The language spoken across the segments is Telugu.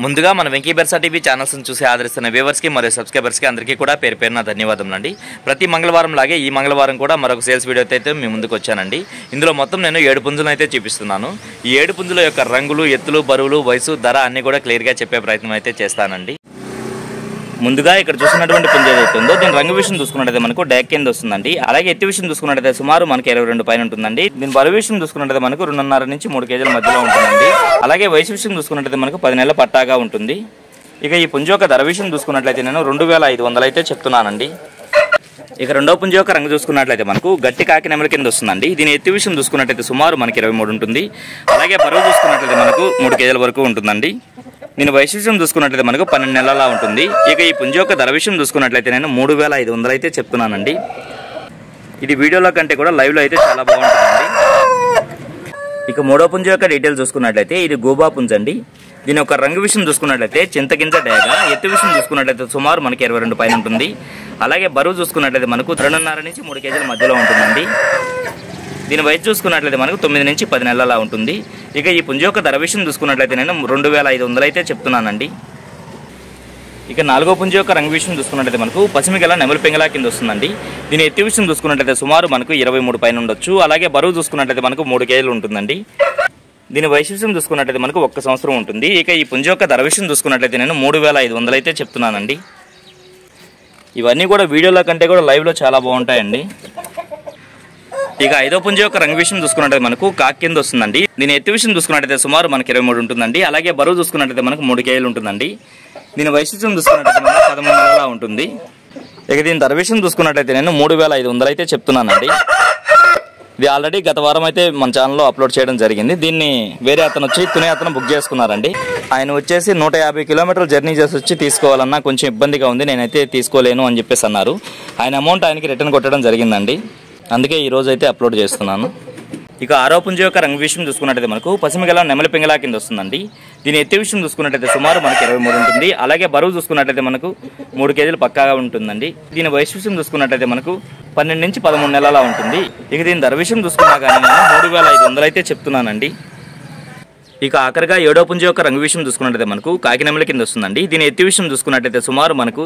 ముందుగా మన వెంకీ బెర్సా టీవీ ఛానల్స్ చూసి ఆదరిస్తున్న వ్యూవర్స్ కి మరియు సబ్స్క్రైబర్స్ కి అందరికీ కూడా పేరు పేరున ధన్యవాదములండి. ప్రతి మంగళవారం లాగే ఈ మంగళవారం కూడా మరొక సేల్స్ వీడియో అయితే మీ ముందుకు వచ్చానండి. ఇందులో మొత్తం నేను 7 పుంజులను అయితే చూపిస్తున్నాను. ఈ 7 పుంజుల యొక్క రంగులు, ఎత్తులు, బరువులు, వయసు, ధర అన్ని కూడా క్లియర్ గా చెప్పే ప్రయత్నం అయితే చేస్తానండి. ముందుగా ఇక్కడ చూసినటువంటి పుంజ ఏదైతే ఉందో దీని రంగు విషయం చూసుకున్నట్టయితే మనకు డాక్ కింద వస్తుందండి. అలాగే ఎత్తు విషయం చూసుకున్నట్టయితే సుమారు మనకి 22 పైన ఉంటుందండి. దీని బరువు విషయం చూసుకున్నట్టయితే మనకు 2.5 నుంచి 3 కేజీల మధ్యలో ఉంటుందండి. అలాగే వయసు విషయం చూసుకున్నట్టయితే మనకు 10 నెలల పట్టాగా ఉంటుంది. ఇక ఈ పుంజ యొక్క ధర విషయం చూసుకున్నట్లయితే నేను 2500 అయితే చెప్తున్నానండి. ఇక రెండో పుంజ యొక్క రంగు చూసుకున్నట్లయితే మనకు గట్టి కాకి నెమలి కింద వస్తుందండి. దీని ఎత్తు విషయం చూసుకున్నట్లయితే సుమారు మనకి 23 ఉంటుంది. అలాగే బరువు చూసుకున్నట్లయితే మనకు 3 కేజీల వరకు ఉంటుందండి. దీని వయసు విషయం చూసుకున్నట్లయితే మనకు 12 నెలలా ఉంటుంది. ఇక ఈ పుంజ యొక్క ధర విషయం చూసుకున్నట్లయితే నేను 3500 అయితే చెప్తున్నానండి. ఇది వీడియోలో కంటే కూడా లైవ్లో అయితే చాలా బాగుంటుందండి. ఇక మూడో పుంజ యొక్క డీటెయిల్స్ చూసుకున్నట్లయితే ఇది గోబా పుంజ అండి. దీని యొక్క రంగు విషయం చూసుకున్నట్లయితే చింతగింజ డేగ. ఎత్తు విషయం చూసుకున్నట్లయితే సుమారు మనకి 22 పైన ఉంటుంది. అలాగే బరువు చూసుకున్నట్లయితే మనకు 2.5 నుంచి 3 కేజీల మధ్యలో ఉంటుందండి. దీని వయసు చూసుకున్నట్లయితే మనకు 9 నుంచి 10 నెలలా ఉంటుంది. ఇక ఈ పుంజ యొక్క ధర విషయం చూసుకున్నట్లయితే నేను 2500 అయితే చెప్తున్నానండి. ఇక నాలుగో పుంజ యొక్క రంగు విషయం చూసుకున్నట్లయితే మనకు పసిమిగల నెమలి పెంగళ కింద వస్తుందండి. దీని ఎత్తు విషయం చూసుకున్నట్లయితే సుమారు మనకు 23 పైన ఉండొచ్చు. అలాగే బరువు చూసుకున్నట్లయితే మనకు 3 కేజీలు ఉంటుందండి. దీని వయసు విషయం చూసుకున్నట్లయితే మనకు 1 సంవత్సరం ఉంటుంది. ఇక ఈ పుంజ యొక్క ధర విషయం చూసుకున్నట్లయితే నేను 3500 అయితే చెప్తున్నానండి. ఇవన్నీ కూడా వీడియోలో కంటే కూడా లైవ్లో చాలా బాగుంటాయండి. ఇక ఐదో పుంజ యొక్క రంగు విషయం చూసుకున్నట్లయితే మనకు కాకి కింద వస్తుందండి. దీని ఎత్తు విషయం చూసుకున్నట్లయితే సుమారు మనకి 23 ఉంటుందండి. అలాగే బరువు చూసుకున్నట్లయితే మనకు 3 కేజీలు ఉంటుందండి. దీని వయసు విషయం చూసుకున్నట్లయితే మనకు 13 నెలలా ఉంటుంది. ఇక దీని ధర విషయం చూసుకున్నట్లయితే నేను 3500 అయితే చెప్తున్నానండి. ఇది ఆల్రెడీ గత వారం అయితే మన ఛానల్లో అప్లోడ్ చేయడం జరిగింది. దీన్ని వేరే అతను వచ్చి తునే అతను బుక్ చేసుకున్నారండి. ఆయన వచ్చేసి 150 కిలోమీటర్లు జర్నీ చేసి వచ్చి తీసుకోవాలన్నా కొంచెం ఇబ్బందిగా ఉంది, నేనైతే తీసుకోలేను అని చెప్పేసి అన్నారు. ఆయన అమౌంట్ ఆయనకి రిటర్న్ కొట్టడం జరిగిందండి. అందుకే ఈ రోజు అయితే అప్లోడ్ చేస్తున్నాను. ఇక ఆరో పుంజ యొక్క రంగు విషయం చూసుకున్నట్టయితే మనకు పసిమిగల నెమలి పెంగళ కింద వస్తుందండి. దీని ఎత్తు విషయం చూసుకున్నట్టయితే సుమారు మనకి 23 ఉంటుంది. అలాగే బరువు చూసుకున్నట్టయితే మనకు 3 కేజీలు పక్కాగా ఉంటుందండి. దీని వయసు విషయం చూసుకున్నట్టయితే మనకు 12 నుంచి 13 నెలలా ఉంటుంది. ఇక దీని ధర విషయం చూసుకున్నా కానీ నేను 3500 అయితే చెప్తున్నానండి. ఇక ఆఖరిగా ఏడో పుంజ యొక్క రంగు విషయం చూసుకున్నట్లయితే మనకు కాకి నెమలి కింద వస్తుందండి. దీని ఎత్తు విషయం చూసుకున్నట్లయితే సుమారు మనకు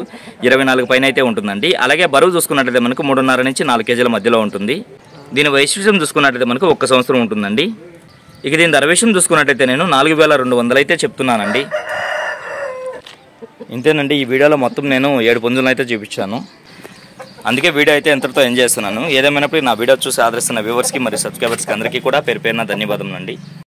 24 పైన అయితే ఉంటుందండి. అలాగే బరువు చూసుకున్నట్లయితే మనకు 3.5 నుంచి 4 కేజీల మధ్యలో ఉంటుంది. దీని వయసు విషయం చూసుకున్నట్లయితే మనకు 1 సంవత్సరం ఉంటుందండి. ఇక దీని ధర విషయం చూసుకున్నట్లయితే నేను 4200 అయితే చెప్తున్నానండి. ఇంతేనండి. ఈ వీడియోలో మొత్తం నేను 7 పుంజులను అయితే చూపించాను. అందుకే వీడియో అయితే ఎంతటితో ఎంజాయ్ చేస్తున్నాను. ఏదేమైనప్పుడు నా వీడియో చూసి ఆదరిస్తున్న వ్యూవర్స్కి మరియు సబ్స్క్రైబర్స్కి అందరికీ కూడా పేరు పేరున ధన్యవాదములండి.